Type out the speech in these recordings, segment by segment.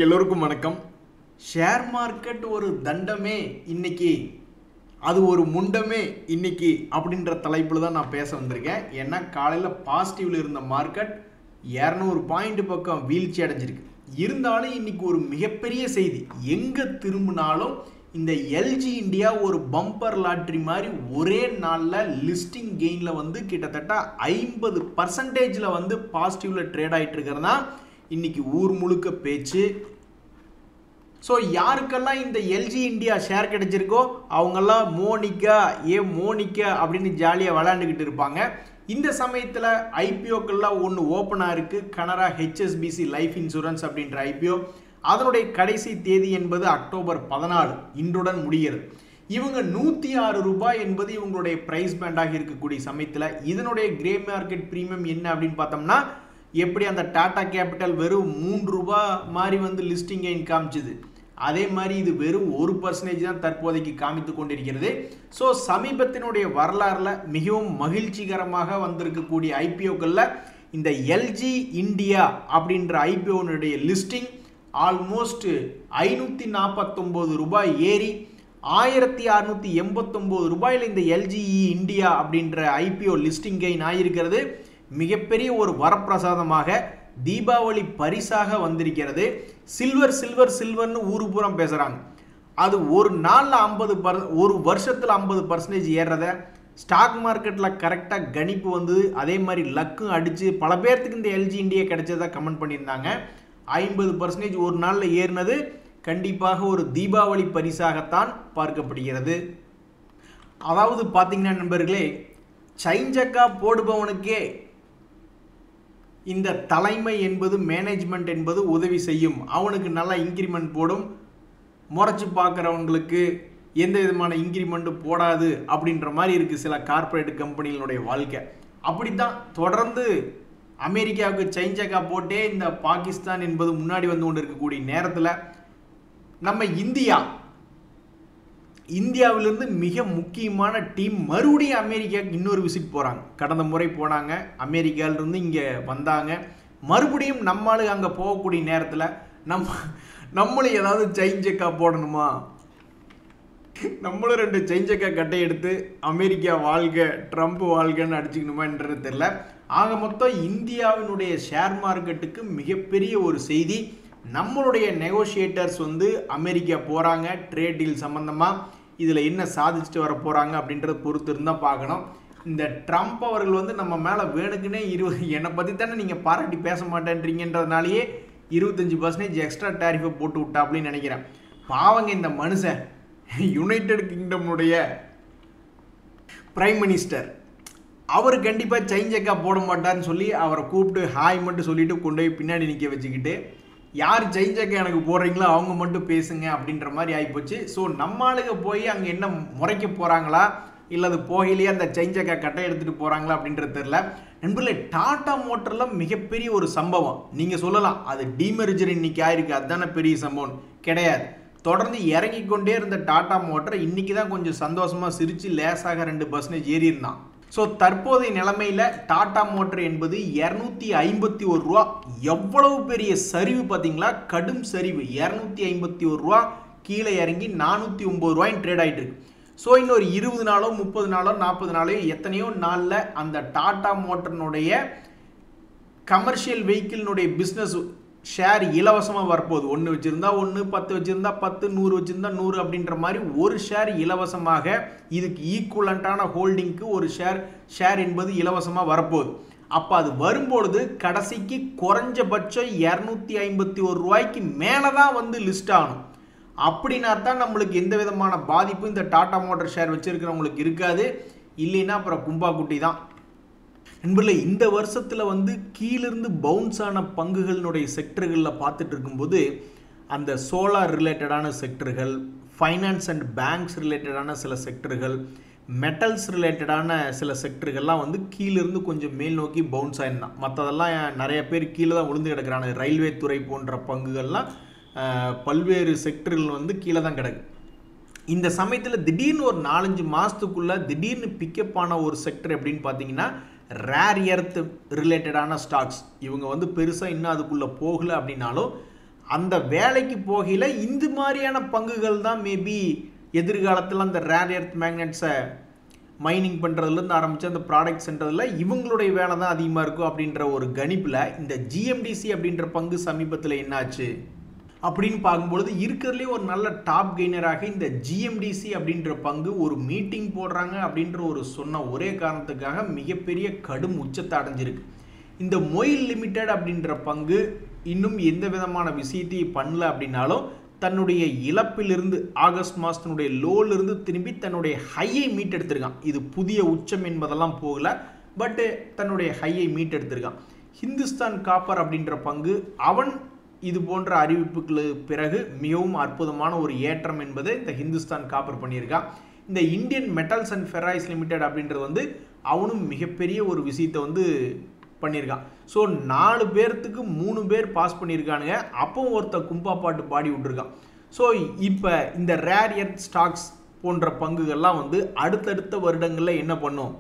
எல்லோருக்கும் வணக்கம். Share market ஒரு தண்டமே இன்னைக்கு, அது ஒரு முண்டமே இன்னைக்கு அப்படின்ற தலைப்பில் தான் நான் பேச வந்திருக்கேன். ஏன்னா காலையில் பாசிட்டிவ்ல இருந்த மார்க்கெட் 200 பாயிண்ட் பக்கம் வீழ்ச்சி அடைஞ்சிருக்கு. இருந்தாலும் இன்னைக்கு ஒரு மிகப்பெரிய செய்தி, எங்கே திரும்பினாலும் இந்த எல்ஜி இந்தியா ஒரு பம்பர் லாட்ரி மாதிரி ஒரே நாளில் லிஸ்டிங் கெயினில் வந்து கிட்டத்தட்ட 50% வந்து பாசிட்டிவ்ல ட்ரேட் ஆகிட்டு இருக்கிறதா இன்னைக்கு ஊர் முழுக்க பேச்சு. ஸோ யாருக்கெல்லாம் இந்த எல்ஜி இந்தியா ஷேர் கிடைச்சிருக்கோ அவங்கெல்லாம் மோனிகா அப்படின்னு ஜாலியாக விளையாண்டுக்கிட்டு இருப்பாங்க. இந்த சமயத்தில் ஐபிஓக்கெல்லாம் ஒன்று ஓப்பனாக இருக்குது. கனரா ஹெச்எஸ்பிசி லைஃப் இன்சூரன்ஸ் அப்படின்ற ஐபிஓ, அதனுடைய கடைசி தேதி என்பது அக்டோபர் 14, இன்றுடன் முடிகிறது. இவங்க 106 ரூபாய் என்பது இவங்களுடைய பிரைஸ் பேண்டாக இருக்கக்கூடிய சமயத்தில் இதனுடைய கிரே மார்க்கெட் ப்ரீமியம் என்ன அப்படின்னு பார்த்தோம்னா, எப்படி அந்த டாடா கேபிட்டல் வெறும் 3 ரூபா மாதிரி வந்து லிஸ்டிங் கெயின் காமிச்சுது, அதே மாதிரி இது வெறும் 1% தான் தற்போதைக்கு காமித்து கொண்டிருக்கிறது. ஸோ சமீபத்தினுடைய வரலாறில் மிகவும் மகிழ்ச்சிகரமாக வந்திருக்கக்கூடிய ஐபிஓக்களில் இந்த எல்ஜி இந்தியா அப்படின்ற ஐபிஓனுடைய லிஸ்டிங் ஆல்மோஸ்ட் 549 ரூபாய் ஏறி 1689 ரூபாயில் இந்த எல்ஜிஇ இந்தியா அப்படின்ற ஐபிஓ லிஸ்டிங் கெயின் ஆகியிருக்கிறது. மிகப்பெரிய ஒரு வரப்பிரசாதமாக தீபாவளி பரிசாக வந்திருக்கிறது. சில்வர்னு ஊரு பூரம் பேசுகிறாங்க. அது ஒரு நாளில் ஒரு வருஷத்தில் 50% ஏறுறத ஸ்டாக் மார்க்கெட்டில் கரெக்டாக கணிப்பு வந்து அதே மாதிரி லக்கும் அடித்து பல பேர்த்துக்கு இந்த எல்ஜி இந்தியா கிடைச்சதா கமெண்ட் பண்ணியிருந்தாங்க. 50% ஒரு நாளில் ஏறினது கண்டிப்பாக ஒரு தீபாவளி பரிசாகத்தான் பார்க்கப்படுகிறது. அதாவது பார்த்தீங்கன்னா நண்பர்களே, சைஞ்சக்கா போடுபவனுக்கே இந்த தலைமை என்பது, மேனேஜ்மெண்ட் என்பது உதவி செய்யும். அவனுக்கு நல்லா இன்க்ரிமெண்ட் போடும், முறைச்சி பார்க்குறவங்களுக்கு எந்த விதமான இன்க்ரிமெண்ட்டும் போடாது அப்படின்ற மாதிரி இருக்குது சில கார்ப்பரேட் கம்பெனிகளுடைய வாழ்க்கை. அப்படித்தான் தொடர்ந்து அமெரிக்காவுக்கு சைஞ்சக்கா போட்டே இந்த பாகிஸ்தான் என்பது முன்னாடி வந்து கொண்டு இருக்கக்கூடிய நேரத்தில் நம்ம இந்தியாவிலிருந்து மிக முக்கியமான டீம் மறுபடியும் அமெரிக்காவுக்கு இன்னொரு விசிட் போகிறாங்க. கடந்த முறை போனாங்க, அமெரிக்காவிலிருந்து இங்கே வந்தாங்க. மறுபடியும் நம்மளுக்கு அங்கே போகக்கூடிய நேரத்தில் நம்மளும் ஏதாவது சைஞ்சக்கா போடணுமா, நம்மளும் 2 சைஞ்சக்கா கட்டை எடுத்து அமெரிக்கா வாழ்க ட்ரம்ப் வாழ்கன்னு அடிச்சுக்கணுமான்றது தெரியல. ஆக மொத்தம் இந்தியாவினுடைய ஷேர் மார்க்கெட்டுக்கு மிகப்பெரிய ஒரு செய்தி. நம்மளுடைய நெகோஷியேட்டர்ஸ் வந்து அமெரிக்கா போகிறாங்க ட்ரேட் டீல் சம்மந்தமாக. இதில் என்ன சாதிச்சுட்டு வர போகிறாங்க அப்படின்றத பொறுத்து இருந்தால் பார்க்கணும். இந்த ட்ரம்ப் அவர்கள் வந்து நம்ம மேலே வேணுக்குன்னே என்னை பற்றி தானே நீங்கள் பாராட்டி பேச மாட்டேன்றீங்கன்றதுனாலேயே 25% எக்ஸ்ட்ரா டேரிஃபை போட்டு விட்டா அப்படின்னு நினைக்கிறேன். பாவங்க இந்த மனுஷன், யுனைடெட் கிங்டமுடைய பிரைம் மினிஸ்டர், அவர் கண்டிப்பாக சைஞ்சக்கா போட மாட்டார்னு சொல்லி அவரை கூப்பிட்டு ஹாய் மட்டும் சொல்லிட்டு கொண்டு போய் பின்னாடி நிற்க வச்சுக்கிட்டு, யார் சைஞ்சக்கா எனக்கு போடுறீங்களோ அவங்க மட்டும் பேசுங்க அப்படின்ற மாதிரி ஆகிப்போச்சு. ஸோ நம்மளுக்கு போய் அங்கே என்ன முறைக்க போகிறாங்களா இல்லை அது போகலையே அந்த சைஞ்சக்கா கட்டை எடுத்துகிட்டு போகிறாங்களா அப்படின்றது தெரில. நண்பர்களே, டாடா மோட்டரில் மிகப்பெரிய ஒரு சம்பவம். நீங்கள் சொல்லலாம் அது டீமெர்ஜர் இன்னைக்கு ஆயிருக்கு, அதுதானே பெரிய சம்பவம். கிடையாது. தொடர்ந்து இறங்கி கொண்டே இருந்த டாடா மோட்டர் இன்னைக்கு தான் கொஞ்சம் சந்தோஷமாக சிரித்து லேசாக 2% ஏறி இருந்தான். ஸோ தற்போதைய நிலைமையில் டாடா மோட்டர் என்பது 251 ரூபா. எவ்வளவு பெரிய சரிவு பார்த்தீங்களா, கடும் சரிவு. 251 ரூபா கீழே இறங்கி 409 ரூபாயின் ட்ரேட் ஆகிட்டு இருக்கு. ஸோ இன்னொரு 20 நாளோ 30 நாளோ 40 நாளோ எத்தனையோ நாளில் அந்த டாடா மோட்டர்னுடைய கமர்ஷியல் வெஹிக்கிளினுடைய பிஸ்னஸ் ஷேர் இலவசமாக வரப்போகுது. 1 வச்சுருந்தா 1, 10 வச்சுருந்தா 10, 100 வச்சுருந்தா 100 அப்படின்ற மாதிரி ஒரு ஷேர் இலவசமாக, இதுக்கு ஈக்குவலண்ட்டான ஹோல்டிங்க்கு ஒரு ஷேர் என்பது இலவசமாக வரப்போகுது. அப்போ அது வரும்பொழுது கடைசிக்கு குறைஞ்சபட்சம் 251 ரூபாய்க்கு மேலே தான் வந்து லிஸ்ட் ஆகணும். அப்படின்னா தான் நம்மளுக்கு எந்த விதமான பாதிப்பும் இந்த டாடா மோட்டர் ஷேர் வச்சுருக்கிறவங்களுக்கு இருக்காது. இல்லைன்னா அப்புறம் கும்பா குட்டி தான். நண்பர்களே, இந்த வருஷத்தில் வந்து கீழிருந்து பவுன்ஸ் ஆன பங்குகளினுடைய செக்டர்களில் பார்த்துட்டு இருக்கும்போது அந்த சோலார் ரிலேட்டடான செக்டர்கள், ஃபைனான்ஸ் அண்ட் பேங்க்ஸ் ரிலேட்டடான சில செக்டர்கள், மெட்டல்ஸ் ரிலேட்டடான சில செக்டர்கள்லாம் வந்து கீழிருந்து கொஞ்சம் மேல் நோக்கி பவுன்ஸ் ஆயிருந்தான். மற்றதெல்லாம் நிறைய பேர் கீழே தான் விழுந்து கிடக்கிறாங்க. ரயில்வே துறை போன்ற பங்குகள்லாம் பல்வேறு செக்டர்கள் வந்து கீழே தான் கிடக்கு. இந்த சமயத்தில் திடீர்னு ஒரு 4-5 மாதத்துக்குள்ளே திடீர்னு பிக்கப் ஆன ஒரு செக்டர் எப்படின்னு பார்த்தீங்கன்னா ரேர் எர்த் ரிலேட்டடான ஸ்டாக்ஸ். இவங்க வந்து பெருசாக இன்னும் அதுக்குள்ளே போகலை அப்படின்னாலும் அந்த வேலைக்கு போகையில் இந்த மாதிரியான பங்குகள் தான் மேபி எதிர்காலத்தில் அந்த ரேர் எர்த் மேக்னெட்ஸை மைனிங் பண்ணுறதுலேருந்து ஆரம்பித்து அந்த ப்ராடக்ட் சென்றதில் இவங்களுடைய வேலை தான் அதிகமாக இருக்கும் அப்படின்ற ஒரு கணிப்பில் இந்த ஜிஎம்டிசி அப்படின்ற பங்கு சமீபத்தில் என்னாச்சு அப்படின்னு பார்க்கும்பொழுது இருக்கிறதுலே ஒரு நல்ல டாப் கெய்னராக இந்த ஜிஎம்டிசி அப்படின்ற பங்கு ஒரு மீட்டிங் போடுறாங்க அப்படின்ற ஒரு சொன்ன ஒரே காரணத்துக்காக மிகப்பெரிய கடும் உச்சத்தை அடைஞ்சிருக்கு. இந்த மொயில் லிமிடெட் அப்படின்ற பங்கு இன்னும் எந்த விதமான விஷயத்தையும் பண்ணல அப்படின்னாலும் தன்னுடைய இழப்பிலிருந்து ஆகஸ்ட் மாதத்தினுடைய லோலிருந்து திரும்பி தன்னுடைய ஹையை மீட்டெடுத்திருக்கான். இது புதிய உச்சம் என்பதெல்லாம் போகல, பட்டு தன்னுடைய ஹையை மீட்டெடுத்திருக்கான். ஹிந்துஸ்தான் காப்பர் அப்படின்ற பங்கு அவன் இது போன்ற அறிவிப்புகளுக்கு பிறகு மிகவும் அற்புதமான ஒரு ஏற்றம் என்பது இந்த ஹிந்துஸ்தான் காப்பர் பண்ணியிருக்கான். இந்த இந்தியன் மெட்டல்ஸ் அண்ட் ஃபெராய்ஸ் லிமிடெட் அப்படின்றது அவனும் மிகப்பெரிய ஒரு விஷயத்தை பண்ணியிருக்கான். ஸோ 4 பேர்த்துக்கு 3 பேர் பாஸ் பண்ணியிருக்கானுங்க. அப்போ ஒருத்தர் கும்பா பாட்டு பாடி விட்டுருக்கான். ஸோ இப்போ இந்த ரேர் எர்த் ஸ்டாக்ஸ் போன்ற பங்குகள்லாம் அடுத்தடுத்த வருடங்களில் என்ன பண்ணும்,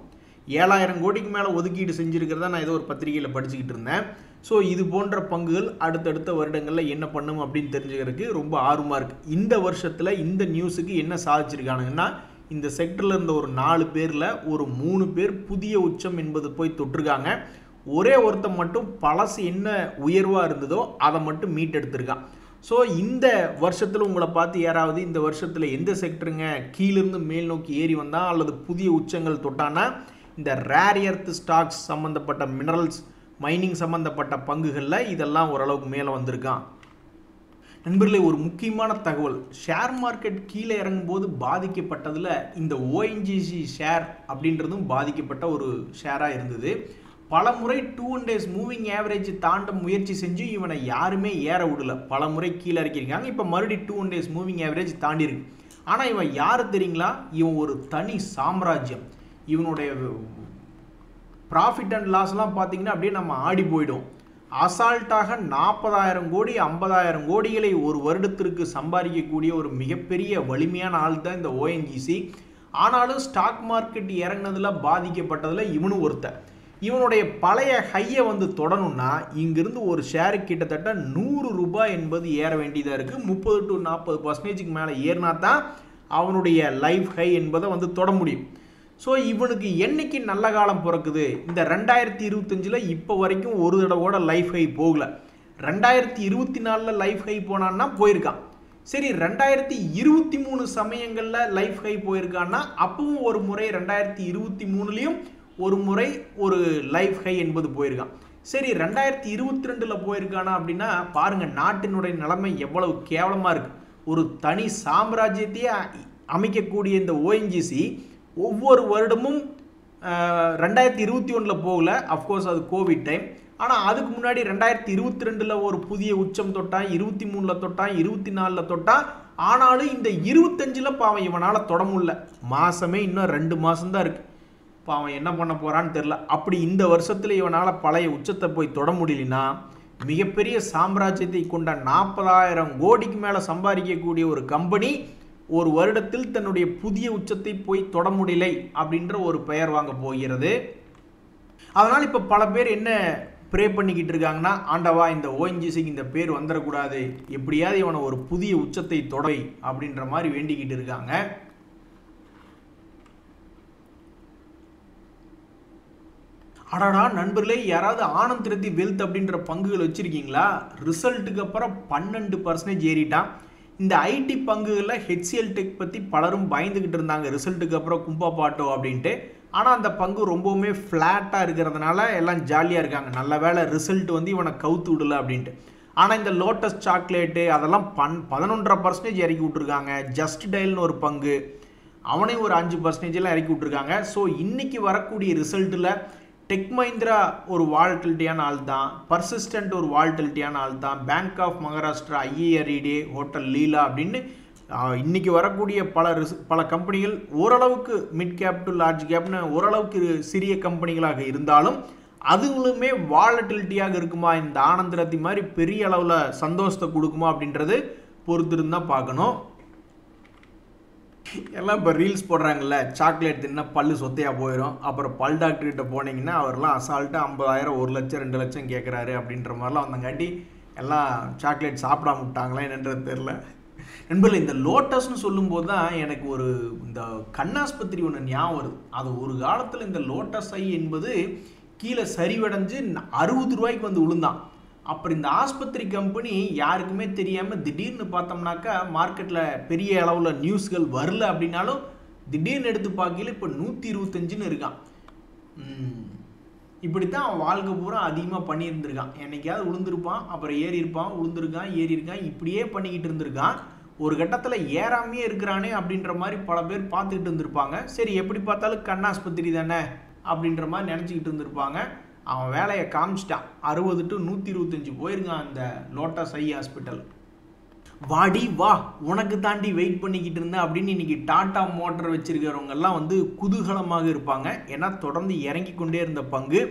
7000 கோடிக்கு மேலே ஒதுக்கீடு செஞ்சுருக்கிறதா நான் ஏதோ ஒரு பத்திரிகையில் படிச்சுக்கிட்டு இருந்தேன். ஸோ இது போன்ற பங்குகள் அடுத்தடுத்த வருடங்களில் என்ன பண்ணும் அப்படின்னு தெரிஞ்சுக்கிறதுக்கு ரொம்ப ஆர்வமாக இருக்குது. இந்த வருஷத்தில் இந்த நியூஸுக்கு என்ன சாதிச்சிருக்கானுங்கன்னா, இந்த செக்டரில் இருந்த ஒரு 4 பேரில் ஒரு 3 பேர் புதிய உச்சம் என்பது போய் தொட்டிருக்காங்க. ஒரே ஒருத்தன் மட்டும் பழசு என்ன உயர்வாக இருந்ததோ அதை மட்டும் மீட்டெடுத்திருக்கான். ஸோ இந்த வருஷத்தில் உங்களை பார்த்து யாராவது இந்த வருஷத்தில் எந்த செக்டருங்க கீழிருந்து மேல் நோக்கி ஏறி வந்தால் அல்லது புதிய உச்சங்கள் தொட்டானா இந்த ரேர் எர்த் ஸ்டாக்ஸ் சம்மந்தப்பட்ட மினரல்ஸ் மைனிங் சம்மந்தப்பட்ட பங்குகளில் இதெல்லாம் ஓரளவுக்கு மேலே வந்திருக்கான். நண்பர்களே, ஒரு முக்கியமான தகவல், ஷேர் மார்க்கெட் கீழே இறங்கும்போது பாதிக்கப்பட்டதில் இந்த ஓஎன்ஜிசி ஷேர் அப்படின்றதும் பாதிக்கப்பட்ட ஒரு ஷேராக இருந்தது. பல முறை 2 days மூவிங் ஆவரேஜ் தாண்ட முயற்சி செஞ்சு இவனை யாருமே ஏற விடல, பல முறை கீழே இறக்கியிருக்காங்க. இப்போ மறுபடியும் 2 days மூவிங் ஆவரேஜ் தாண்டி இருக்கு. ஆனால் இவன் யார் தெரியுங்களா, இவன் ஒரு தனி சாம்ராஜ்யம். இவனுடைய ப்ராஃபிட் அண்ட் லாஸ்லாம் பார்த்தீங்கன்னா அப்படியே நம்ம ஆடி போயிடும். அசால்ட்டாக 40,000 கோடி 50,000 கோடிகளை ஒரு வருடத்திற்கு சம்பாதிக்கக்கூடிய ஒரு மிகப்பெரிய வலிமையான ஆள் தான் இந்த ஓஎன்ஜிசி. ஆனாலும் ஸ்டாக் மார்க்கெட் இறங்கினதில் பாதிக்கப்பட்டதில் இவனும் ஒருத்தர். இவனுடைய பழைய ஹையை தொடணும்னா இங்கிருந்து ஒரு ஷேரு கிட்டத்தட்ட 100 ரூபாய் என்பது ஏற வேண்டியதாக இருக்குது. 30 to 40% மேலே ஏறினா தான் அவனுடைய லைஃப் ஹை என்பதை தொட முடியும். ஸோ இவனுக்கு என்னைக்கு நல்ல காலம் பிறக்குது, இந்த 2025 இப்போ வரைக்கும் ஒரு தடவோட லைஃப் ஹை போகல. 2024 லைஃப் ஹை போனான்னா போயிருக்கான். சரி, 2023 சமயங்களில் லைஃப் ஹை போயிருக்கான்னா அப்பவும் ஒரு முறை 2023லையும் ஒரு முறை ஒரு லைஃப் ஹை என்பது போயிருக்கான். சரி, 2022 போயிருக்கானா அப்படின்னா பாருங்க நாட்டினுடைய நிலைமை எவ்வளவு கேவலமாக இருக்கு. ஒரு தனி சாம்ராஜ்யத்தையே அமைக்கக்கூடிய இந்த ஓஎன்ஜிசி ஒவ்வொரு வருடமும் 2021 போகல, அஃப்கோர்ஸ் அது கோவிட் டைம். ஆனால் அதுக்கு முன்னாடி 2022 ஒரு புதிய உச்சம் தொட்டான், 23 தொட்டான், 24 தொட்டான். ஆனாலும் இந்த 25 பாவம் இவனால் தொட முடியல. மாதமே இன்னும் 2 மாதம்தான் இருக்குது. இப்போ அவன் என்ன பண்ண போகிறான்னு தெரில. அப்படி இந்த வருஷத்தில் இவனால் பழைய உச்சத்தை போய் தொட முடியலனா மிகப்பெரிய சாம்ராஜ்யத்தை கொண்ட 40,000 கோடிக்கு மேலே சம்பாதிக்கக்கூடிய ஒரு கம்பெனி ஒரு வருடத்தில் தன்னுடைய புதிய உச்சத்தை போய் தொட முடியலை அப்படின்ற ஒரு பெயர் வாங்க போகிறது. அதனால் இப்போ பல பேர் என்ன ப்ரே பண்ணிக்கிட்டு இருக்காங்கன்னா, ஆண்டவா இந்த ஓஎன்ஜிசிக்கு இந்த பேர் வந்துடக்கூடாது, எப்படியாவது இவனை ஒரு புதிய உச்சத்தை தொடை அப்படின்ற மாதிரி வேண்டிக்கிட்டு இருக்காங்க. அடாடா நண்பர்களே, யாராவது ஆனந்த் ரத்தி வெல்த் அப்படின்ற பங்குகள் வச்சுருக்கீங்களா? ரிசல்ட்டுக்கு அப்புறம் 12% ஏறிட்டான். இந்த ஐடி பங்குகளில் ஹெச்சிஎல் டெக் பற்றி பலரும் பயந்துக்கிட்டு இருந்தாங்க ரிசல்ட்டுக்கு அப்புறம் கும்பா பாட்டோ அப்படின்ட்டு. ஆனால் அந்த பங்கு ரொம்பவுமே ஃப்ளாட்டாக இருக்கிறதுனால எல்லாம் ஜாலியாக இருக்காங்க. நல்ல வேலை ரிசல்ட் இவனை கவுத்து விடலை அப்படின்ட்டு. ஆனால் இந்த லோட்டஸ் சாக்லேட்டு அதெல்லாம் 11.5% இறக்கி விட்ருக்காங்க. ஜஸ்ட் டயல்னு ஒரு பங்கு அவனையும் ஒரு 5% இறக்கி விட்ருக்காங்க. ஸோ இன்றைக்கி வரக்கூடிய ரிசல்ட்டில் டெக் மஹிந்திரா ஒரு வால்டிலிட்டியான ஆள் தான், பர்சிஸ்டன்ட் ஒரு வால்டிலிட்டியான ஆள் தான், பேங்க் ஆஃப் மகாராஷ்டிரா, ஐஏஆர்இடி, ஹோட்டல் லீலா அப்படின்னு இன்றைக்கி வரக்கூடிய பல கம்பெனிகள் ஓரளவுக்கு மிட் கேப் டு லார்ஜ் கேப்னு ஓரளவுக்கு சிறிய கம்பெனிகளாக இருந்தாலும் அதுங்களுமே வாலட்டிலிட்டியாக இருக்குமா, இந்த ஆனந்த் ரத்தி மாதிரி பெரிய அளவில் சந்தோஷத்தை கொடுக்குமா அப்படின்றது பொறுத்திருந்தான் பார்க்கணும். எல்லாம் இப்போ ரீல்ஸ் போடுறாங்கல்ல, சாக்லேட் தின்னா பல்லு சொத்தையாக போயிடும், அப்புறம் பல் டாக்டர்கிட்ட போனீங்கன்னா அவர்லாம் அசால்ட்டாக 50,000 1 லட்சம் 2 லட்சம் கேட்குறாரு அப்படின்ற மாதிரிலாம் வந்தங்காட்டி எல்லாம் சாக்லேட் சாப்பிடாம விட்டாங்களா என்னன்றது தெரில. நண்பர்களே, இந்த லோட்டஸ்னு சொல்லும்போது தான் எனக்கு ஒரு இந்த கண்ணாஸ்பத்திரி ஒன்று ஞாபகம் வருது. அது ஒரு காலத்தில் இந்த லோட்டஸ் ஐ என்பது கீழே சரிவடைஞ்சு 60 ரூபாய்க்கு வந்து விழுந்தான். அப்புறம் இந்த ஆஸ்பத்திரி கம்பெனி யாருக்குமே தெரியாமல் திடீர்னு பார்த்தோம்னாக்கா மார்க்கெட்டில் பெரிய அளவில் நியூஸ்கள் வரல அப்படின்னாலும் திடீர்னு எடுத்து பார்க்கல இப்போ 125ன்னு இருக்கான். இப்படித்தான் அவன் வாழ்க்கை பூரா அதிகமாக பண்ணியிருந்திருக்கான். என்னைக்காவது விழுந்திருப்பான், அப்புறம் ஏறி இருப்பான், விழுந்திருக்கான், ஏறி இருக்கான், இப்படியே பண்ணிக்கிட்டு இருந்திருக்கான். ஒரு கட்டத்தில் ஏறாமையே இருக்கிறானே அப்படின்ற மாதிரி பல பேர் பார்த்துக்கிட்டு இருந்திருப்பாங்க. சரி, எப்படி பார்த்தாலும் கண்ணாஸ்பத்திரி தானே அப்படின்ற மாதிரி நினச்சிக்கிட்டு இருந்திருப்பாங்க. அவன் வேலையை காமிச்சிட்டான். 60 to 125 போயிருக்கான் அந்த லோட்டஸ் ஐ ஹாஸ்பிட்டல். வாடி வா, உனக்கு தாண்டி வெயிட் பண்ணிக்கிட்டு இருந்தேன் அப்படின்னு இன்னைக்கு டாடா மோட்டர் வச்சிருக்கிறவங்கெல்லாம் வந்து குதூகலமாக இருப்பாங்க. ஏன்னா தொடர்ந்து இறங்கி கொண்டே இருந்த பங்கு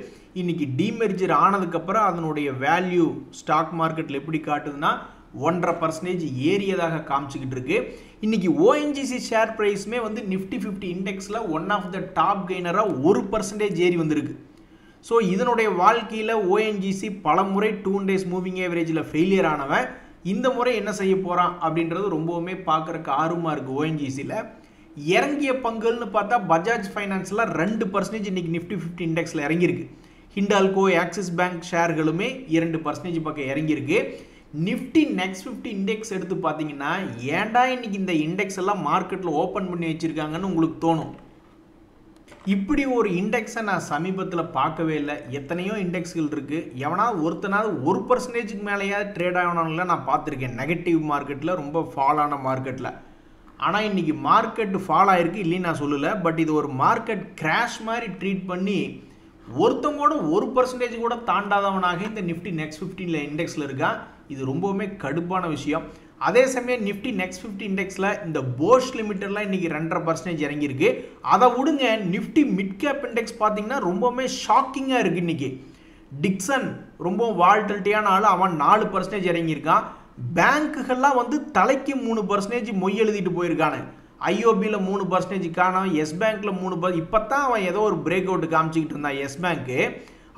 இன்னைக்கு டீமெர்ஜர் ஆனதுக்கப்புறம் அதனுடைய வேல்யூ ஸ்டாக் மார்க்கெட்டில் எப்படி காட்டுதுன்னா 1.5% ஏறியதாக காமிச்சிக்கிட்டு இருக்கு. இன்னைக்கு ஓஎன்ஜிசி ஷேர் ப்ரைஸுமே வந்து நிஃப்டி 50 இண்டெக்ஸில் ஒன் ஆஃப் த டாப் கெய்னராக 1% ஏறி வந்திருக்கு. ஸோ இதனுடைய வாழ்க்கையில் ஓஎன்ஜிசி பல முறை 2 days மூவிங் ஏவரேஜில் ஃபெயிலியர் ஆனவன் இந்த முறை என்ன செய்ய போகிறான் அப்படின்றது ரொம்பவுமே பார்க்குறக்கு ஆர்வமாக இருக்குது. ஓஎன்ஜிசியில் இறங்கிய பங்குன்னு பார்த்தா பஜாஜ் ஃபைனான்ஸில் 2% இன்னைக்கு நிஃப்டி 50 இண்டெக்ஸில் இறங்கியிருக்கு. ஹிண்டால்கோ, ஆக்சிஸ் பேங்க் ஷேர்களுமே 2% பக்கம் இறங்கியிருக்கு. நிஃப்டி நெக்ஸ்ட் 50 இண்டெக்ஸ் எடுத்து பார்த்தீங்கன்னா ஏன்டா இன்னைக்கு இந்த இண்டெக்ஸ் எல்லாம் மார்க்கெட்டில் ஓப்பன் பண்ணி வச்சுருக்காங்கன்னு உங்களுக்கு தோணும். இப்படி ஒரு இண்டெக்ஸை நான் சமீபத்தில் பார்க்கவே இல்லை. எத்தனையோ இண்டெக்ஸ்கள் இருக்குது. எவனாவது ஒருத்தனாவது 1% மேலேயாவது ட்ரேட் ஆகணும்ல நான் பார்த்துருக்கேன். நெகட்டிவ் மார்க்கெட்டில், ரொம்ப ஃபால் ஆன மார்க்கெட்டில். ஆனால் இன்றைக்கி மார்க்கெட் ஃபால் ஆகிருக்கு இல்லைன்னு நான் சொல்லலை. பட் இது ஒரு மார்க்கெட் கிராஷ் மாதிரி ட்ரீட் பண்ணி ஒருத்தவங்களோட 1% கூட தாண்டாதவனாக இந்த நிஃப்டி நெக்ஸ்ட் 50 இண்டெக்ஸில் இருக்கான். இது ரொம்பவுமே கடுப்பான விஷயம். அதே சமயம் நிஃப்டி நெக்ஸ்ட் 50 இண்டெக்ஸில் இந்த போஷ் லிமிட்டெல்லாம் இன்றைக்கி 2.5% இறங்கியிருக்கு. அதை விடுங்க, நிஃப்டி மிட் கேப் இண்டெக்ஸ் பார்த்தீங்கன்னா ரொம்பவுமே ஷாக்கிங்காக இருக்குது. இன்றைக்கி டிக்சன் ரொம்ப வால்டிலிட்டியான ஆள், அவன் 4% இறங்கியிருக்கான். பேங்க்குகள்லாம் வந்து தலைக்கு 3% மொய் எழுதிட்டு போயிருக்கானு. ஐஓபியில் 3% காணும், எஸ் பேங்க்கில் 3%. இப்போ தான் அவன் ஏதோ ஒரு பிரேக் அவுட் காமிச்சிக்கிட்டு இருந்தான் எஸ் பேங்க்கு.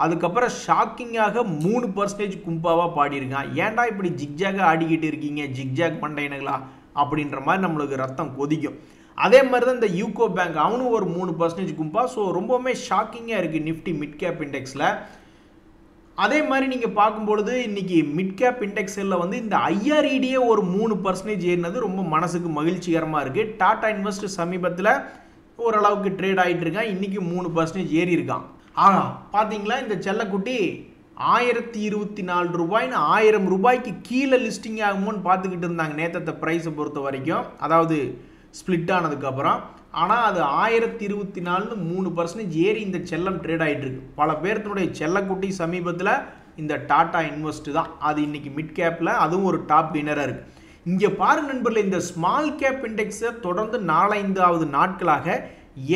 அதுக்கப்புறம் ஷாக்கிங்காக 3% கும்பாவாக பாடியிருக்கான். ஏன்டா இப்படி ஜிக்ஜாக ஆடிக்கிட்டு இருக்கீங்க ஜிக்ஜாக் பண்டைனுங்களா அப்படின்ற மாதிரி நம்மளுக்கு ரத்தம் கொதிக்கும். அதே மாதிரி தான் இந்த யூகோ பேங்க், அவனும் ஒரு 3% கும்பா. ஸோ ரொம்பவுமே ஷாக்கிங்காக இருக்குது நிஃப்டி மிட் கேப் இண்டெக்ஸில். அதே மாதிரி நீங்கள் பார்க்கும்பொழுது இன்றைக்கி மிட் கேப் இண்டெக்ஸில் வந்து இந்த ஐஆர்இடியே ஒரு 3% ஏறினது ரொம்ப மனசுக்கு மகிழ்ச்சிகரமாக இருக்குது. டாடா இன்வெஸ்ட் சமீபத்தில் ஓரளவுக்கு ட்ரேட் ஆகிட்டு இருக்கான். இன்றைக்கி 3% ஏறி இருக்கான். பார்த்தீங்களா, இந்த செல்லக்குட்டி 1024 ரூபாய்னு 1000 ரூபாய்க்கு கீழே லிஸ்டிங் ஆகுமோன்னு பார்த்துக்கிட்டு இருந்தாங்க நேற்றத்தை ப்ரைஸை பொறுத்த வரைக்கும், அதாவது ஸ்ப்ளிட் ஆனதுக்கப்புறம். ஆனால் அது 1024ன்னு 3% ஏறி இந்த செல்லம் ட்ரேட் ஆகிட்டு இருக்கு. பல பேர்த்தினுடைய செல்லக்குட்டி சமீபத்தில் இந்த டாடா இன்வெஸ்ட் தான். அது இன்னைக்கு மிட் கேப்பில் அதுவும் ஒரு டாப் கெய்னராக இருக்குது. இங்கே பாருங்க நண்பர்களே, இந்த ஸ்மால் கேப் இண்டெக்ஸை தொடர்ந்து 4-5வது நாட்களாக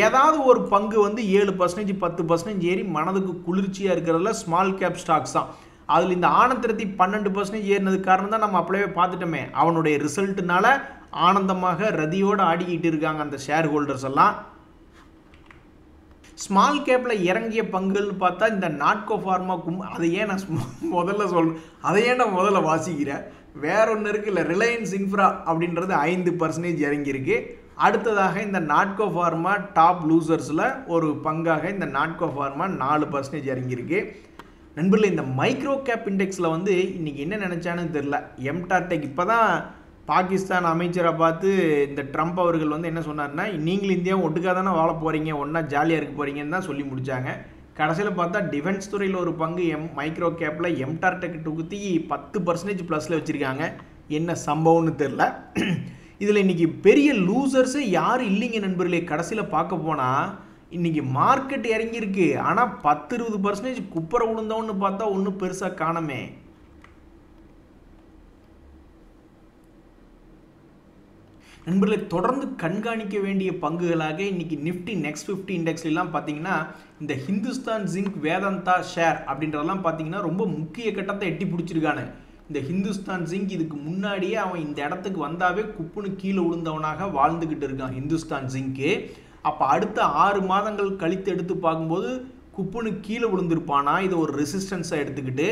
ஏதாவது ஒரு பங்கு வந்து 7%, 10% ஏறி மனதுக்கு குளிர்ச்சியாக இருக்கிறதுல ஸ்மால் கேப் ஸ்டாக்ஸ் தான். அதில் இந்த ஆனந்திரத்தி 12% ஏறினது காரணம் தான் நம்ம அப்படியே பார்த்துட்டோமே. அவனுடைய ரிசல்ட்டுனால ஆனந்தமாக ரதியோடு ஆடிக்கிட்டு இருக்காங்க அந்த ஷேர் ஹோல்டர்ஸ் எல்லாம். ஸ்மால் கேப்பில் இறங்கிய பங்குகள்னு பார்த்தா இந்த நாட்கோ ஃபார்மா அதை ஏன் நான் முதல்ல சொல்லணும், அதை ஏன் நான் முதல்ல வாசிக்கிறேன். வேற ஒன்று இருக்குல்ல, ரிலையன்ஸ் இன்ஃப்ரா அப்படின்றது 5% இறங்கியிருக்கு. அடுத்ததாக இந்த நாட்கோ ஃபார்மா டாப் லூசர்ஸில் ஒரு பங்காக இந்த நாட்கோ ஃபார்மா 4% இறங்கியிருக்கு. நண்பர்களே, இந்த மைக்ரோ கேப் இண்டெக்ஸில் வந்து இன்றைக்கி என்ன நினச்சான்னு தெரில. எம்டார்டெக் இப்போ தான் பாகிஸ்தான் அமைச்சரை பார்த்து இந்த ட்ரம்ப் அவர்கள் வந்து என்ன சொன்னார்னா, நீங்களும் இந்தியாவும் ஒட்டுக்காக தானே வாழ போகிறீங்க, ஒன்றா ஜாலியாக இருக்க போகிறீங்கன்னு தான் சொல்லி முடித்தாங்க. கடைசியில் பார்த்தா டிஃபென்ஸ் துறையில் ஒரு பங்கு மைக்ரோ கேப்பில் எம்டார்டெக் தொகுத்தி 10% ப்ளஸில் வச்சுருக்காங்க. என்ன சம்பவம்னு தெரில. இதில் இன்றைக்கி பெரிய லூசர்ஸே யாரும் இல்லைங்க நண்பர்களே. கடைசியில் பார்க்க போனால் இன்றைக்கி மார்க்கெட் இறங்கியிருக்கு, ஆனால் 10-20% குப்பரை விழுந்தவன்னு பார்த்தா ஒன்றும் பெருசாக காணமே. நண்பர்களை தொடர்ந்து கண்காணிக்க வேண்டிய பங்குகளாக இன்றைக்கி நிஃப்டி நெக்ஸ்ட் 50 இண்டெக்ஸ்லாம் பார்த்தீங்கன்னா இந்த ஹிந்துஸ்தான் ஜிங்க், வேதாந்தா ஷேர் அப்படின்றதெல்லாம் பார்த்தீங்கன்னா ரொம்ப முக்கிய கட்டத்தை எட்டி பிடிச்சிருக்கானு. இந்த ஹிந்துஸ்தான் ஜிங்க் இதுக்கு முன்னாடியே அவன் இந்த இடத்துக்கு வந்தாவே குப்புன்னு கீழே விழுந்தவனாக வாழ்ந்துக்கிட்டு இருக்கான் ஹிந்துஸ்தான் ஜிங்க்கு. அப்போ அடுத்த 6 மாதங்கள் கழித்து எடுத்து பார்க்கும்போது குப்புன்னு கீழே விழுந்திருப்பானா, இதை ஒரு ரெசிஸ்டன்ஸாக எடுத்துக்கிட்டு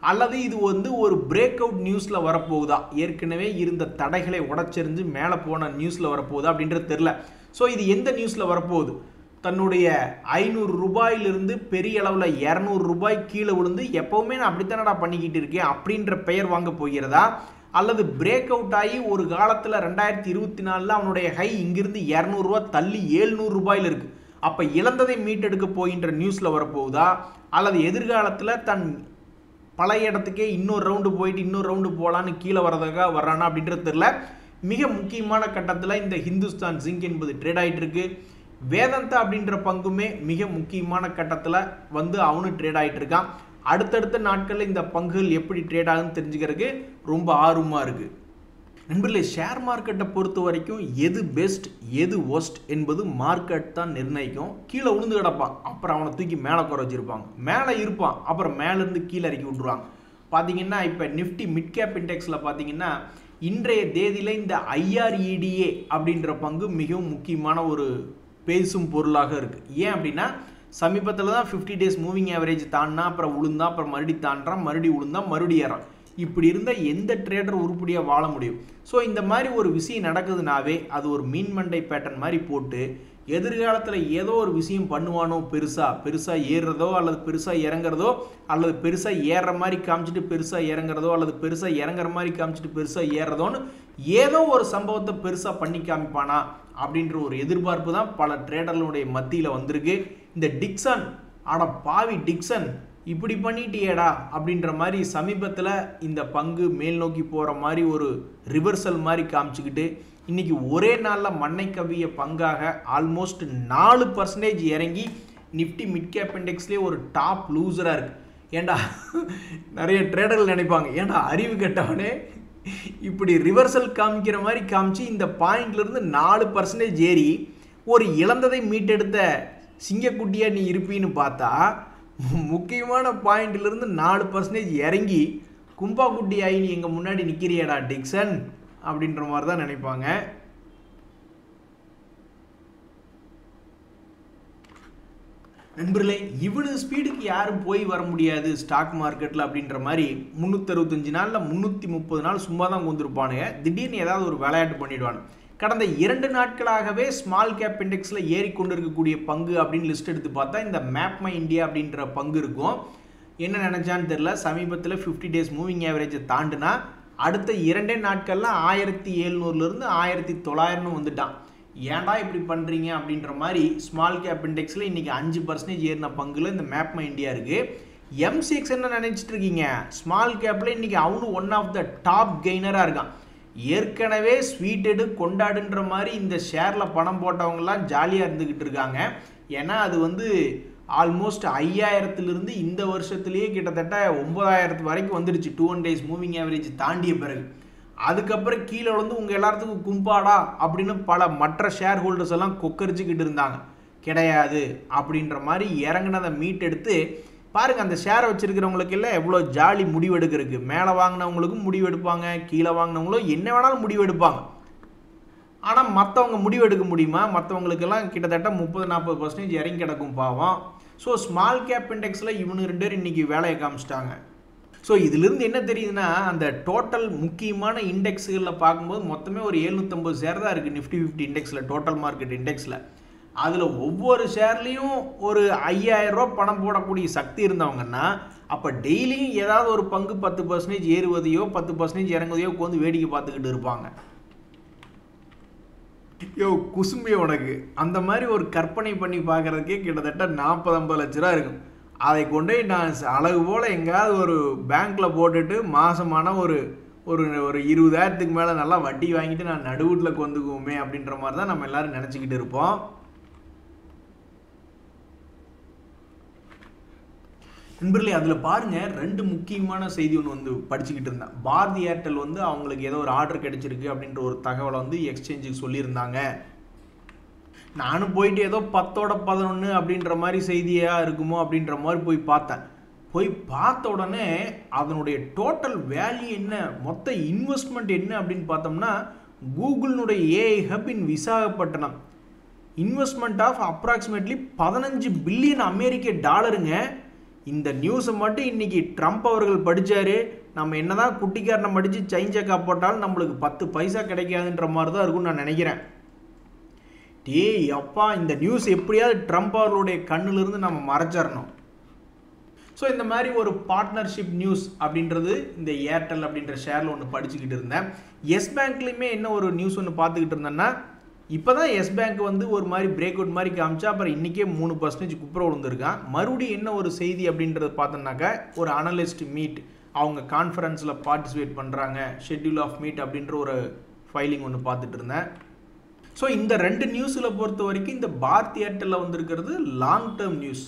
அல்லது இது வந்து ஒரு பிரேக் அவுட் நியூஸில் வரப்போகுதா, ஏற்கனவே இருந்த தடைகளை உடச்செறிஞ்சு மேலே போன நியூஸில் வரப்போகுதா அப்படின்றது தெரில. ஸோ இது எந்த நியூஸில் வரப்போகுது, தன்னுடைய 500 ரூபாயிலிருந்து பெரிய அளவில் 200 ரூபாய் கீழே விழுந்து எப்போவுமே நான் அப்படித்தானடா பண்ணிக்கிட்டு இருக்கேன் அப்படின்ற பெயர் வாங்க போகிறதா, அல்லது பிரேக் அவுட் ஆகி ஒரு காலத்தில் 2024 அவனுடைய ஹை இங்கிருந்து 200 ரூபா தள்ளி 700 ரூபாயில் இருக்குது, அப்போ இழந்ததை மீட்டெடுக்க போகின்ற நியூஸில் வரப்போகுதா, அல்லது எதிர்காலத்தில் தன் பழைய இடத்துக்கே இன்னொரு ரவுண்டு போயிட்டு இன்னொரு ரவுண்டு போகலான்னு கீழே வர்றதுக்காக வர்றானா அப்படின்றது தெரியல. மிக முக்கியமான கட்டத்தில் இந்த ஹிந்துஸ்தான் ஜிங்க் என்பது ட்ரேட் ஆகிட்டு இருக்கு. வேதாந்தா அப்படின்ற பங்குமே மிக முக்கியமான கட்டத்தில் வந்து அவனு ட்ரேட் ஆகிட்டு இருக்கான். அடுத்தடுத்த நாட்களில் இந்த பங்குகள் எப்படி ட்ரேட் ஆகுதுன்னு தெரிஞ்சுக்கிறதுக்கு ரொம்ப ஆர்வமாக இருக்குது. நண்பர்களே, ஷேர் மார்க்கெட்டை பொறுத்த வரைக்கும் எது பெஸ்ட் எது ஒஸ்ட் என்பது மார்க்கெட் தான் நிர்ணயிக்கும். கீழே உளுந்து கிடப்பான், அப்புறம் அவனை தூக்கி மேலே குறை வச்சிருப்பாங்க, மேலே இருப்பான், அப்புறம் மேலேருந்து கீழே இறக்கி விட்ருவாங்க. பார்த்தீங்கன்னா இப்போ நிஃப்டி மிட் கேப் இண்டெக்ஸில் பார்த்தீங்கன்னா இன்றைய தேதியில் இந்த IREDA அப்படின்ற பங்கு மிகவும் முக்கியமான ஒரு பேசும் பொருளாக இருக்குது. ஏன் அப்படின்னா சமீபத்தில் தான் 50 days மூவிங் ஆவரேஜ் தாண்டினா, அப்புறம் உளுந்தா, அப்புறம் மறுபடியும் தாண்டான், மறுபடியும் உளுந்தா, மறுபடியும் ஏறான். இப்படி இருந்தால் எந்த ட்ரேடர் உருப்படியாக வாழ முடியும்? ஸோ இந்த மாதிரி ஒரு விஷயம் நடக்குதுனாவே அது ஒரு மீன் மண்டை பேட்டர்ன் மாதிரி போட்டு எதிர்காலத்தில் ஏதோ ஒரு விஷயம் பண்ணுவானோ, பெருசாக ஏறுறதோ அல்லது பெருசாக இறங்குறதோ, அல்லது பெருசாக ஏறுற மாதிரி காமிச்சிட்டு பெருசாக இறங்குறதோ, அல்லது பெருசாக இறங்குற மாதிரி காமிச்சிட்டு பெருசாக ஏறுறதோன்னு ஏதோ ஒரு சம்பவத்தை பெருசாக பண்ணி காமிப்பானா அப்படின்ற ஒரு எதிர்பார்ப்பு தான் பல ட்ரேடர்களுடைய மத்தியில் வந்திருக்கு. இந்த டிக்சன், ஆட பாவி டிக்சன் இப்படி பண்ணிட்டியேடா அப்படின்ற மாதிரி சமீபத்தில் இந்த பங்கு மேல் நோக்கி போகிற மாதிரி ஒரு ரிவர்சல் மாதிரி காமிச்சிக்கிட்டு இன்றைக்கி ஒரே நாளில் மண்ணை கவ்விய பங்காக ஆல்மோஸ்ட் 4% இறங்கி நிஃப்டி மிட் கேப் இண்டெக்ஸ்லேயே ஒரு டாப் லூசராக இருக்குது. ஏண்டா நிறைய ட்ரேடர்கள் நினைப்பாங்க, ஏண்டா அறிவு கெட்டவனே இப்படி ரிவர்சல் காமிக்கிற மாதிரி காமிச்சு இந்த பாயிண்ட்லேருந்து 4% ஏறி ஒரு இழந்ததை மீட்டெடுத்த சிங்கக்குட்டியாக நீ இருப்பின்னு பார்த்தா முக்கியமான பாயிண்ட்லேருந்து 4% இறங்கி கும்பா குட்டி ஆகி நீ எங்கள் முன்னாடி நிற்கிறியடா டிக்சன் அப்படின்ற மாதிரி தான் நினைப்பாங்க. நண்பர்களே, இவ்வளவு ஸ்பீடுக்கு யாரும் போய் வர முடியாது ஸ்டாக் மார்க்கெட்டில் அப்படின்ற மாதிரி 365 நாளில் 330 நாள் சும்மா தான் கொண்டிருப்பானுங்க. திடீர்னு ஏதாவது ஒரு விளையாட்டு பண்ணிடுவானு. கடந்த 2 நாட்களாகவே ஸ்மால் கேப் இண்டெக்ஸில் ஏறிக்கொண்டு இருக்கக்கூடிய பங்கு அப்படின்னு லிஸ்ட் எடுத்து பார்த்தா இந்த மேப்மை இந்தியா அப்படின்ற பங்கு இருக்கும். என்ன நினச்சான்னு தெரில, சமீபத்தில் 50 days மூவிங் ஆவரேஜை தாண்டுனா அடுத்த 2 நாட்களில் 1700லேருந்து 1900 வந்துட்டான். ஏன்டா இப்படி பண்ணுறீங்க அப்படின்ற மாதிரி ஸ்மால் கேப் இண்டெக்ஸில் இன்றைக்கி 5% ஏறின பங்குல இந்த மேப்மை இந்தியா இருக்குது. MCX என்ன நினச்சிட்டு இருக்கீங்க, ஸ்மால் கேப்பில் இன்றைக்கி அவனு ஒன் ஆஃப் த டாப் கெய்னராக இருக்கான். ஏற்கனவே ஸ்வீட்டடு கொண்டாடுன்ற மாதிரி இந்த ஷேரில் பணம் போட்டவங்கலாம் ஜாலியாக இருந்துக்கிட்டு இருக்காங்க. ஏன்னா அது வந்து ஆல்மோஸ்ட் 5000லிருந்து இந்த வருஷத்துலேயே கிட்டத்தட்ட 9000 வரைக்கும் வந்துடுச்சு 21 days மூவிங் ஆவரேஜ் தாண்டிய பிறகு. அதுக்கப்புறம் கீழே வந்து உங்கள் எல்லாத்துக்கும் கும்பாடா அப்படின்னு பல மற்ற ஷேர் ஹோல்டர்ஸ் எல்லாம் கொக்கரிச்சுக்கிட்டு இருந்தாங்க. கிடையாது அப்படின்ற மாதிரி இறங்கினதை மீட் எடுத்து பாருங்கள், அந்த ஷேரை வச்சுருக்கிறவங்களுக்கு எல்லாம் எவ்வளோ ஜாலி முடிவெடுக்கிறதுக்கு. மேலே வாங்கினவங்களுக்கும் முடிவெடுப்பாங்க, கீழே வாங்கினவங்களும் என்ன வேணாலும் முடிவெடுப்பாங்க. ஆனால் மற்றவங்க முடிவெடுக்க முடியுமா? மற்றவங்களுக்கெல்லாம் கிட்டத்தட்ட 30-40% இறங்கி கிடக்கும் பாவம். ஸோ ஸ்மால் கேப் இண்டெக்ஸில் இவனு 2 பேர் இன்றைக்கி வேலையை காமிச்சிட்டாங்க. ஸோ இதிலிருந்து என்ன தெரியுதுன்னா, அந்த டோட்டல் முக்கியமான இண்டெக்ஸுகளில் பார்க்கும்போது மொத்தமே ஒரு 750 ஷேர் தான் இருக்குது நிஃப்டி 50 இண்டெக்ஸில், டோட்டல் மார்க்கெட் இண்டெக்ஸில். அதில் ஒவ்வொரு ஷேர்லேயும் ஒரு 5000 ரூபா பணம் போடக்கூடிய சக்தி இருந்தவங்கன்னா அப்போ டெய்லியும் ஏதாவது ஒரு பங்கு 10% ஏறுவதையோ 10% இறங்குவதையோ உட்காந்து வேடிக்கை பார்த்துக்கிட்டு இருப்பாங்க. யோ குசும்பே உனக்கு அந்த மாதிரி ஒரு கற்பனை பண்ணி பார்க்குறதுக்கே கிட்டத்தட்ட 40-50 லட்ச ரூபா இருக்கும். அதை கொண்டு நான் அழகு போல் எங்கேயாவது ஒரு பேங்க்கில் போட்டுட்டு மாதமான ஒரு 20,000க்கு மேலே நல்லா வட்டி வாங்கிட்டு நான் நடுவூட்டில் கொண்டுக்குவோமே அப்படின்ற மாதிரி தான் நம்ம எல்லோரும் நினச்சிக்கிட்டு இருப்போம். நண்பர்களே, அதில் பாருங்கள், 2 முக்கியமான செய்தி ஒன்று வந்து படிச்சுக்கிட்டு இருந்தேன். பாரதி ஏர்டெல் வந்து அவங்களுக்கு ஏதோ ஒரு ஆர்டர் கிடைச்சிருக்கு அப்படின்ற ஒரு தகவலை வந்து எக்ஸ்சேஞ்சுக்கு சொல்லியிருந்தாங்க. நானும் போயிட்டு ஏதோ 10/11 அப்படின்ற மாதிரி செய்தியாக இருக்குமோ அப்படின்ற மாதிரி போய் பார்த்தேன். போய் பார்த்த உடனே அதனுடைய டோட்டல் வேல்யூ என்ன, மொத்த இன்வெஸ்ட்மெண்ட் என்ன அப்படின்னு பார்த்தோம்னா கூகுளினுடைய AI hub in Visakhapatnam investment of approximately $15 billion அமெரிக்க டாலருங்க. இந்த நியூஸை மட்டும் இன்னைக்கு ட்ரம்ப் அவர்கள் படித்தாரு, நம்ம என்னதான் குட்டிக்காரனை மடித்து செயின் செக்கா போட்டாலும் நம்மளுக்கு 10 பைசா கிடைக்காதுன்ற மாதிரி தான் இருக்கும்னு நான் நினைக்கிறேன். டேய் அப்பா, இந்த நியூஸ் எப்படியாவது ட்ரம்ப் அவர்களுடைய கண்ணிலிருந்து நம்ம மறைச்சிடணும். ஸோ இந்த மாதிரி ஒரு பார்ட்னர்ஷிப் நியூஸ் அப்படின்றது இந்த ஏர்டெல் அப்படின்ற ஷேரில் ஒன்று படிச்சுக்கிட்டு இருந்தேன். எஸ் பேங்க்லேயுமே என்ன ஒரு நியூஸ் ஒன்று பார்த்துக்கிட்டு இருந்தேன்னா, இப்போ தான் எஸ் பேங்க் வந்து ஒரு மாதிரி பிரேக் அவுட் மாதிரி காமிச்சா, அப்புறம் இன்றைக்கே 3% குப்புற விழுந்திருக்கான். மறுபடியும் என்ன ஒரு செய்தி அப்படின்றத பார்த்தோம்னாக்கா, ஒரு அனலிஸ்ட் மீட் அவங்க கான்ஃபரன்ஸில் பார்ட்டிசிபேட் பண்ணுறாங்க, ஷெட்யூல் ஆஃப் மீட் அப்படின்ற ஒரு ஃபைலிங் ஒன்று பார்த்துட்டு இருந்தேன். ஸோ இந்த 2 நியூஸில் பொறுத்த வரைக்கும் இந்த பாரத் ஏர்டெல்லில் வந்திருக்கிறது லாங் டேர்ம் நியூஸ்.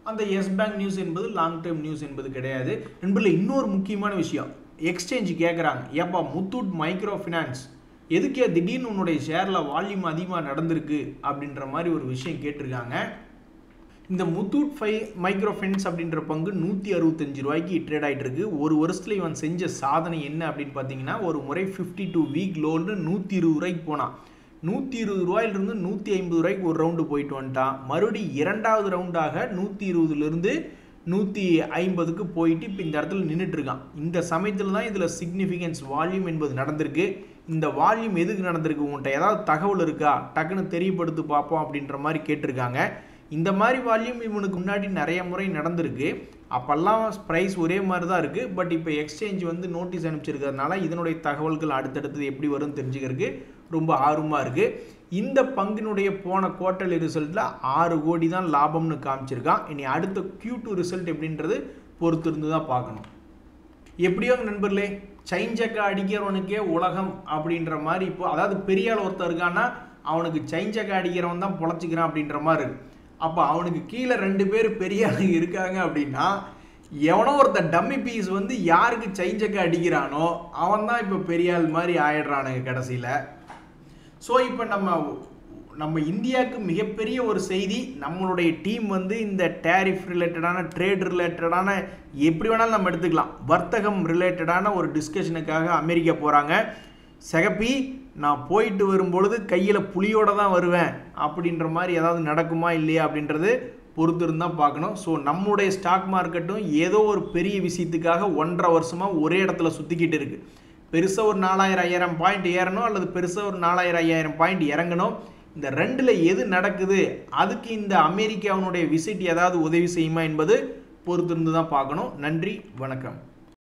அந்த எஸ் பேங்க் நியூஸ் என்பது லாங் டேர்ம் நியூஸ் என்பது கிடையாது. நண்பர்களே, இன்னொரு முக்கியமான விஷயம், எக்ஸ்சேஞ்ச் கேட்குறாங்க, ஏப்பா முத்தூட் மைக்ரோ ஃபினான்ஸ் எதுக்கே திடீர்னு உன்னுடைய ஷேரில் வால்யூம் அதிகமாக நடந்திருக்கு அப்படின்ற மாதிரி ஒரு விஷயம் கேட்டிருக்காங்க. இந்த முத்தூட் மைக்ரோ ஃபினான்ஸ் அப்படின்ற பங்கு 165 ரூபாய்க்கு ட்ரேட் ஆகிட்டு இருக்கு. ஒரு வருஷத்தில் இவன் செஞ்ச சாதனை என்ன அப்படின்னு பார்த்தீங்கன்னா, ஒரு முறை 52 வீக் லோன்னு 120 ரூபாய்க்கு போனான். 120 ரூபாயிலிருந்து 150 ரூபாய்க்கு ஒரு ரவுண்டு போயிட்டு வந்துட்டான். மறுபடியும் 2வது ரவுண்டாக 120லிருந்து 150க்கு போயிட்டு இப்போ இந்த இடத்துல நின்றுட்டு இருக்கான். இந்த சமயத்தில் தான் இதில் சிக்னிஃபிகன்ஸ் வால்யூம் என்பது நடந்திருக்கு. இந்த வால்யூம் எதுக்கு நடந்திருக்கு, உங்கள்கிட்ட ஏதாவது தகவல் இருக்கா, டக்குன்னு தெரியப்படுத்து பார்ப்போம் அப்படின்ற மாதிரி கேட்டிருக்காங்க. இந்த மாதிரி வால்யூம் இவனுக்கு முன்னாடி நிறைய முறை நடந்திருக்கு. அப்போல்லாம் ப்ரைஸ் ஒரே மாதிரி தான் இருக்குது. பட் இப்போ எக்ஸ்சேஞ்ச் வந்து நோட்டீஸ் அனுப்பிச்சிருக்கிறதுனால இதனுடைய தகவல்கள் அடுத்தடுத்து எப்படி வரும்னு தெரிஞ்சுக்கிறதுக்கு ரொம்ப ஆர்வமாக இருக்குது. இந்த பங்கினுடைய போன குவார்ட்டர்லி ரிசல்ட்டில் 6 கோடி தான் லாபம்னு காமிச்சிருக்கான். இனி அடுத்த Q2 ரிசல்ட் எப்படின்றது பொறுத்து இருந்து தான் பார்க்கணும். எப்படியோ நண்பர்களே, செயின் செக்கா அடிக்கிறவனுக்கே உலகம் அப்படின்ற மாதிரி இப்போ, அதாவது பெரிய ஆள் ஒருத்தர் இருக்கான்னா அவனுக்கு செயின் செக்கா அடிக்கிறவன் தான் பொழைச்சிக்கிறான் அப்படின்ற மாதிரி இருக்கு. அப்போ அவனுக்கு கீழே 2 பேர் பெரிய ஆளுங்க இருக்காங்க அப்படின்னா, எவனோ ஒருத்தர் டம்மி பீஸ் வந்து யாருக்கு செயின் செக்கா அடிக்கிறானோ அவன் தான் இப்போ பெரிய ஆள் மாதிரி ஆயிடுறானுங்க கடைசியில். ஸோ இப்போ நம்ம இந்தியாவுக்கு மிகப்பெரிய ஒரு செய்தி, நம்மளுடைய டீம் வந்து இந்த டேரிஃப் ரிலேட்டடான, ட்ரேட் ரிலேட்டடான, எப்படி வேணாலும் நம்ம எடுத்துக்கலாம், வர்த்தகம் ரிலேட்டடான ஒரு டிஸ்கஷனுக்காக அமெரிக்கா போகிறாங்க. செகப்பி, நான் போயிட்டு வரும்பொழுது கையில் புலியோடு தான் வருவேன் அப்படின்ற மாதிரி ஏதாவது நடக்குமா இல்லையா அப்படின்றது பொறுத்து இருந்தால் பார்க்கணும். ஸோ நம்முடைய ஸ்டாக் மார்க்கெட்டும் ஏதோ ஒரு பெரிய விஷயத்துக்காக 1.5 வருஷமாக ஒரே இடத்துல சுற்றிக்கிட்டு இருக்குது. பெருசாக ஒரு 4000-5000 பாயிண்ட் ஏறணும், அல்லது பெருசாக ஒரு 4000-5000 பாயிண்ட் இறங்கணும். இந்த 2ல் எது நடக்குது, அதுக்கு இந்த அமெரிக்காவினுடைய விசிட் ஏதாவது உதவி செய்யுமா என்பது பொறுத்திருந்து தான் பார்க்கணும். நன்றி, வணக்கம்.